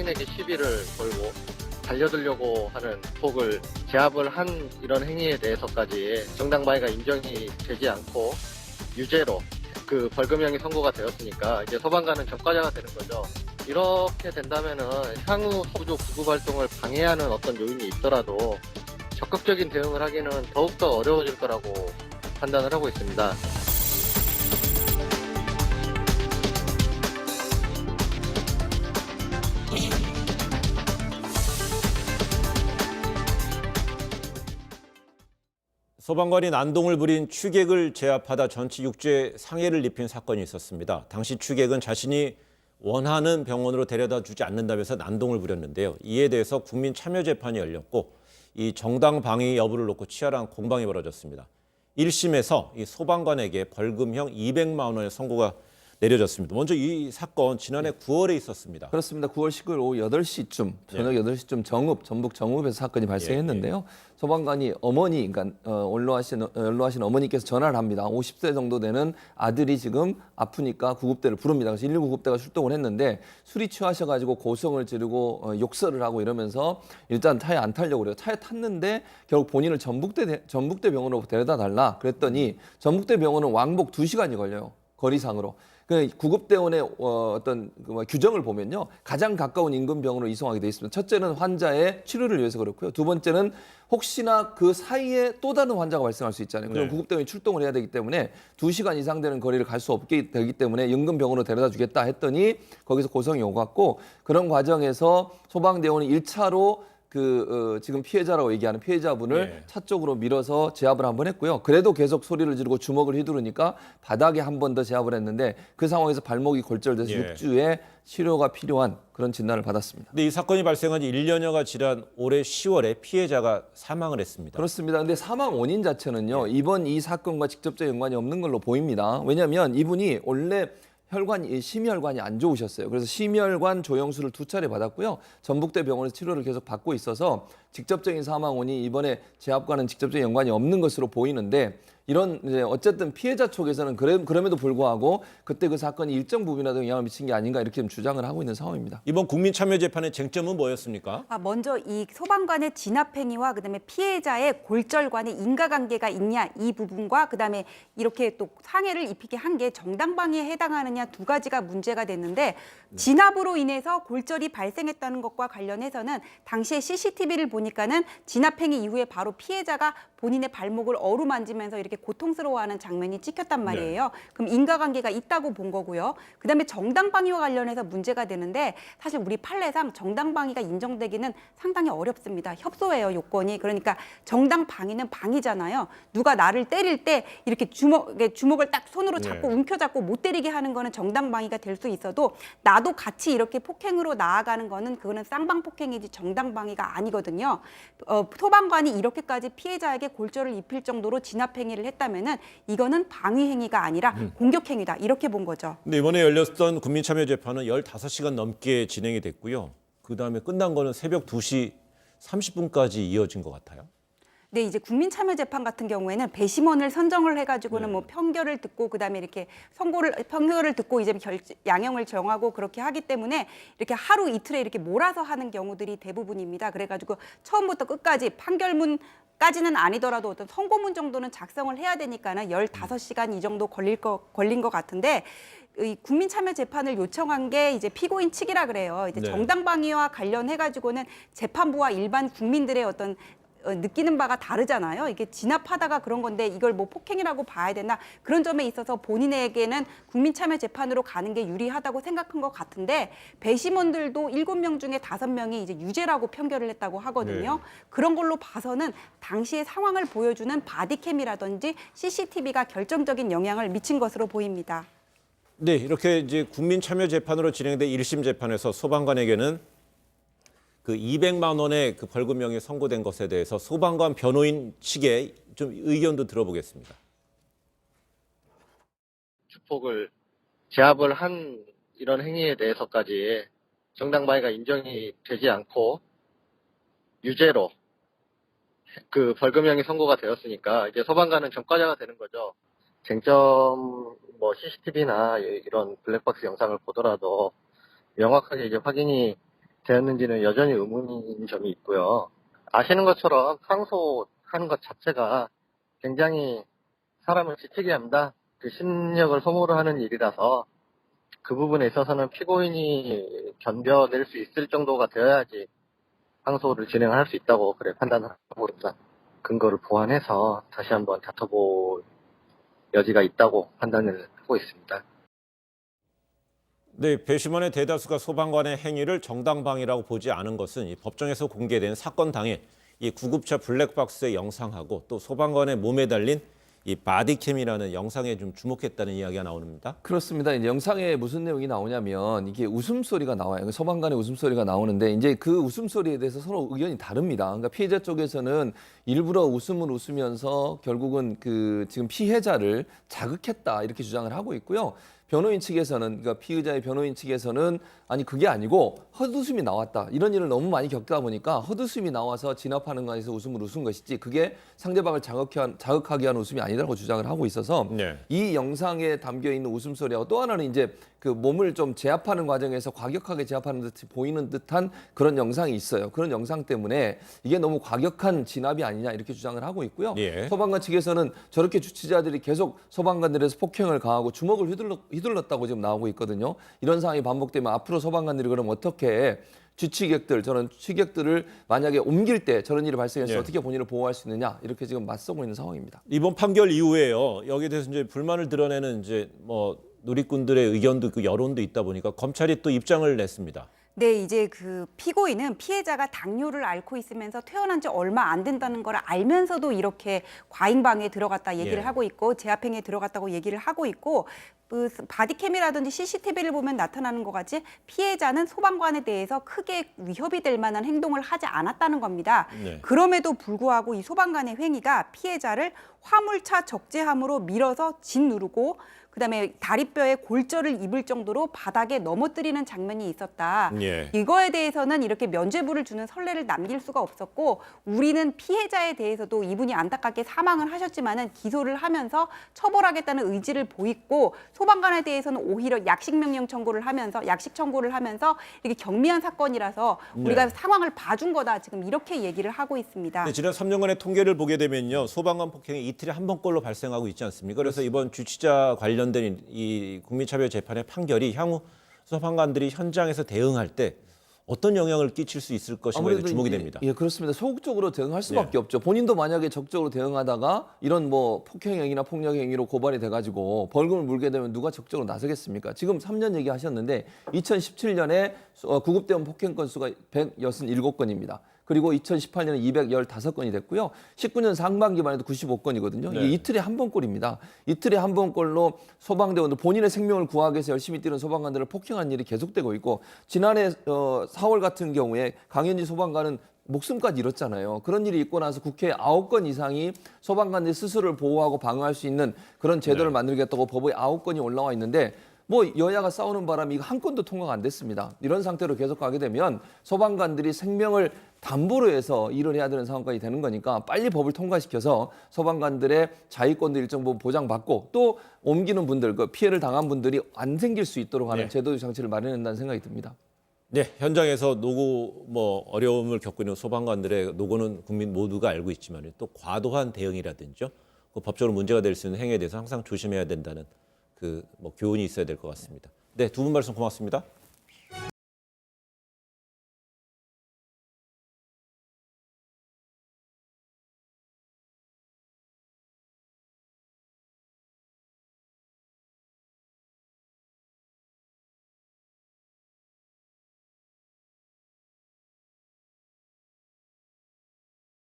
타인에게 시비를 걸고 달려들려고 하는 폭을 제압을 한 이런 행위에 대해서까지 정당방위가 인정이 되지 않고 유죄로 그 벌금형이 선고가 되었으니까 이제 소방관은 전과자가 되는 거죠. 이렇게 된다면은 향후 소조 구급 활동을 방해하는 어떤 요인이 있더라도 적극적인 대응을 하기는 더욱더 어려워질 거라고 판단을 하고 있습니다. 소방관이 난동을 부린 취객을 제압하다 전치 6주의 상해를 입힌 사건이 있었습니다. 당시 취객은 자신이 원하는 병원으로 데려다 주지 않는다면서 난동을 부렸는데요. 이에 대해서 국민참여재판이 열렸고 이 정당 방위 여부를 놓고 치열한 공방이 벌어졌습니다. 1심에서 이 소방관에게 벌금형 200만 원의 선고가 내려졌습니다. 먼저 이 사건 지난해 9월에 있었습니다. 그렇습니다. 9월 19일 오후 8시쯤, 저녁 8시쯤 전북 정읍에서 사건이 발생했는데요. 소방관이 어머니, 그러니까 연로하신 어머니께서 전화를 합니다. 50세 정도 되는 아들이 지금 아프니까 구급대를 부릅니다. 그래서 119 구급대가 출동을 했는데 술이 취하셔가지고 고성을 지르고 욕설을 하고 이러면서 일단 차에 안 타려고 그래요. 차에 탔는데 결국 본인을 전북대 병원으로 데려다 달라 그랬더니 전북대 병원은 왕복 2시간이 걸려요. 거리상으로. 그 구급대원의 어떤 규정을 보면요. 가장 가까운 인근 병원으로 이송하게 돼 있습니다. 첫째는 환자의 치료를 위해서 그렇고요. 두 번째는 혹시나 그 사이에 또 다른 환자가 발생할 수 있잖아요. 그럼 구급대원이 출동을 해야 되기 때문에 2시간 이상 되는 거리를 갈 수 없게 되기 때문에 인근 병원으로 데려다 주겠다 했더니 거기서 고성이 오갔고 그런 과정에서 소방대원이 1차로 지금 피해자라고 얘기하는 피해자분을 차 쪽으로 밀어서 제압을 한번 했고요. 그래도 계속 소리를 지르고 주먹을 휘두르니까 바닥에 한 번 더 제압을 했는데 그 상황에서 발목이 골절돼서 6주의 치료가 필요한 그런 진단을 받았습니다. 근데 이 사건이 발생한 지 1년여가 지난 올해 10월에 피해자가 사망을 했습니다. 그렇습니다. 근데 사망 원인 자체는요. 이번 이 사건과 직접적 연관이 없는 걸로 보입니다. 왜냐하면 이분이 원래 심혈관이 안 좋으셨어요. 그래서 심혈관 조영술을 2차례 받았고요. 전북대 병원에서 치료를 계속 받고 있어서 직접적인 사망 원인이 이번에 제압과는 직접적인 연관이 없는 것으로 보이는데 이런 이제 어쨌든 피해자 쪽에서는 그럼에도 불구하고 그때 그 사건이 일정 부분이라도 영향을 미친 게 아닌가 이렇게 좀 주장을 하고 있는 상황입니다. 이번 국민참여재판의 쟁점은 뭐였습니까? 먼저 이 소방관의 진압행위와 그다음에 피해자의 골절관의 인과관계가 있냐 이 부분과 그다음에 이렇게 또 상해를 입히게 한 게 정당방위에 해당하느냐 두 가지가 문제가 됐는데 진압으로 인해서 골절이 발생했다는 것과 관련해서는 당시에 CCTV를 보니까는 진압행위 이후에 바로 피해자가 본인의 발목을 어루만지면서 이렇게 고통스러워하는 장면이 찍혔단 말이에요. 그럼 인과관계가 있다고 본 거고요. 그다음에 정당방위와 관련해서 문제가 되는데 사실 우리 판례상 정당방위가 인정되기는 상당히 어렵습니다. 협소해요, 요건이. 그러니까 정당방위는 방위잖아요. 누가 나를 때릴 때 이렇게 주먹을 딱 손으로 잡고 움켜잡고 못 때리게 하는 거는 정당방위가 될 수 있어도 나도 같이 이렇게 폭행으로 나아가는 거는 그거는 쌍방폭행이지 정당방위가 아니거든요. 소방관이 이렇게까지 피해자에게 골절을 입힐 정도로 진압행위를 했다면은 이거는 방위행위가 아니라 공격행위다. 이렇게 본 거죠. 근데 이번에 열렸던 국민참여재판은 15시간 넘게 진행이 됐고요. 그다음에 끝난 거는 새벽 2시 30분까지 이어진 것 같아요. 네, 이제 국민참여재판 같은 경우에는 배심원을 선정을 해가지고는 뭐 판결을 듣고 그다음에 이렇게 판결을 듣고 이제 양형을 정하고 그렇게 하기 때문에 이렇게 하루 이틀에 이렇게 몰아서 하는 경우들이 대부분입니다. 그래가지고 처음부터 끝까지 판결문까지는 아니더라도 어떤 선고문 정도는 작성을 해야 되니까는 15시간 이 정도 걸린 것 같은데. 이 국민참여재판을 요청한 게 이제 피고인 측이라 그래요. 이제 정당방위와 관련해가지고는 재판부와 일반 국민들의 어떤 느끼는 바가 다르잖아요. 이게 진압하다가 그런 건데 이걸 뭐 폭행이라고 봐야 되나 그런 점에 있어서 본인에게는 국민참여재판으로 가는 게 유리하다고 생각한 것 같은데 배심원들도 7명 중에 5명이 이제 유죄라고 판결을 했다고 하거든요. 그런 걸로 봐서는 당시의 상황을 보여주는 바디캠이라든지 CCTV가 결정적인 영향을 미친 것으로 보입니다. 네, 이렇게 이제 국민참여재판으로 진행된 1심 재판에서 소방관에게는 그 200만 원의 그 벌금형이 선고된 것에 대해서 소방관 변호인 측의 좀 의견도 들어보겠습니다. 주폭을 제압을 한 이런 행위에 대해서까지 정당방위가 인정이 되지 않고 유죄로 그 벌금형이 선고가 되었으니까 이제 소방관은 전과자가 되는 거죠. 쟁점 뭐 CCTV나 이런 블랙박스 영상을 보더라도 명확하게 이제 확인이 되었는지는 여전히 의문인 점이 있고요. 아시는 것처럼 항소하는 것 자체가 굉장히 사람을 지치게 합니다. 그 심력을 소모를 하는 일이라서 그 부분에 있어서는 피고인이 견뎌낼 수 있을 정도가 되어야지 항소를 진행할 수 있다고 그래 판단을 하고 있습니다. 근거를 보완해서 다시 한번 다퉈볼 여지가 있다고 판단을 하고 있습니다. 네, 배심원의 대다수가 소방관의 행위를 정당방위라고 보지 않은 것은 이 법정에서 공개된 사건 당일 이 구급차 블랙박스의 영상하고 또 소방관의 몸에 달린 이 바디캠이라는 영상에 좀 주목했다는 이야기가 나옵니다. 그렇습니다. 이제 영상에 무슨 내용이 나오냐면 이게 웃음소리가 나와요. 소방관의 웃음소리가 나오는데 이제 그 웃음소리에 대해서 서로 의견이 다릅니다. 그러니까 피해자 쪽에서는 일부러 웃음을 웃으면서 결국은 그 지금 피해자를 자극했다 이렇게 주장을 하고 있고요. 변호인 측에서는 그러니까 피의자의 변호인 측에서는 아니 그게 아니고 헛웃음이 나왔다. 이런 일을 너무 많이 겪다 보니까 헛웃음이 나와서 진압하는 거에서 웃음을 웃은 것이지 그게 상대방을 자극하게 한 웃음이 아니라고 주장을 하고 있어서 네. 이 영상에 담겨 있는 웃음소리하고 또 하나는 이제 그 몸을 좀 제압하는 과정에서 과격하게 제압하는 듯이 보이는 듯한 그런 영상이 있어요. 그런 영상 때문에 이게 너무 과격한 진압이 아니냐 이렇게 주장을 하고 있고요. 예. 소방관 측에서는 저렇게 주치자들이 계속 소방관들에서 폭행을 가하고 주먹을 휘둘렀다고 지금 나오고 있거든요. 이런 상황이 반복되면 앞으로 소방관들이 그럼 어떻게 주치객들 저런 취객들을 만약에 옮길 때 저런 일이 발생해서 예. 어떻게 본인을 보호할 수 있느냐 이렇게 지금 맞서고 있는 상황입니다. 이번 판결 이후에요. 여기에 대해서 이제 불만을 드러내는 이제 뭐 누리꾼들의 의견도 있고 여론도 있다 보니까 검찰이 또 입장을 냈습니다. 네, 이제 그 피고인은 피해자가 당뇨를 앓고 있으면서 퇴원한 지 얼마 안 된다는 걸 알면서도 이렇게 과잉방에 들어갔다 얘기를 예. 하고 있고 제압행위에 들어갔다고 얘기를 하고 있고 그 바디캠이라든지 CCTV를 보면 나타나는 것 같이 피해자는 소방관에 대해서 크게 위협이 될 만한 행동을 하지 않았다는 겁니다. 네. 그럼에도 불구하고 이 소방관의 행위가 피해자를 화물차 적재함으로 밀어서 짓누르고 그다음에 다리뼈에 골절을 입을 정도로 바닥에 넘어뜨리는 장면이 있었다. 예. 이거에 대해서는 이렇게 면죄부를 주는 선례를 남길 수가 없었고 우리는 피해자에 대해서도 이분이 안타깝게 사망을 하셨지만은 기소를 하면서 처벌하겠다는 의지를 보이고 소방관에 대해서는 오히려 약식 청구를 하면서 이렇게 경미한 사건이라서 우리가 네. 상황을 봐준 거다 지금 이렇게 얘기를 하고 있습니다. 네, 지난 3년간의 통계를 보게 되면요. 소방관 폭행이 이틀에 한 번꼴로 발생하고 있지 않습니까? 그래서 이번 주치자 관련된 이 국민차별재판의 판결이 향후 소방관들이 현장에서 대응할 때 어떤 영향을 끼칠 수 있을 것인가에 주목이 됩니다. 예, 그렇습니다. 소극적으로 대응할 수밖에 네. 없죠. 본인도 만약에 적극적으로 대응하다가 이런 뭐 폭행행위나 폭력행위로 고발이 돼가지고 벌금을 물게 되면 누가 적극적으로 나서겠습니까? 지금 3년 얘기하셨는데 2017년에 구급대원 폭행 건수가 167건입니다. 그리고 2018년에 215건이 됐고요. 19년 상반기만 해도 95건이거든요. 네. 이게 이틀에 한 번꼴입니다. 이틀에 한 번꼴로 소방대원들 본인의 생명을 구하기 위해서 열심히 뛰는 소방관들을 폭행하는 일이 계속되고 있고 지난해 4월 같은 경우에 강현지 소방관은 목숨까지 잃었잖아요. 그런 일이 있고 나서 국회에 9건 이상이 소방관들 스스로를 보호하고 방어할 수 있는 그런 제도를 네. 만들겠다고 법에 9건이 올라와 있는데 뭐 여야가 싸우는 바람에 이거 한 건도 통과가 안 됐습니다. 이런 상태로 계속 가게 되면 소방관들이 생명을 담보로 해서 일을 해야 되는 상황까지 되는 거니까 빨리 법을 통과시켜서 소방관들의 자위권도 일정 부분 보장받고 또 옮기는 분들, 그 피해를 당한 분들이 안 생길 수 있도록 하는 네. 제도 장치를 마련한다는 생각이 듭니다. 네, 현장에서 노고 어려움을 겪고 있는 소방관들의 노고는 국민 모두가 알고 있지만 또 과도한 대응이라든지요. 그 법적으로 문제가 될 수 있는 행위에 대해서 항상 조심해야 된다는 그 교훈이 있어야 될 것 같습니다. 네, 두 분 말씀 고맙습니다.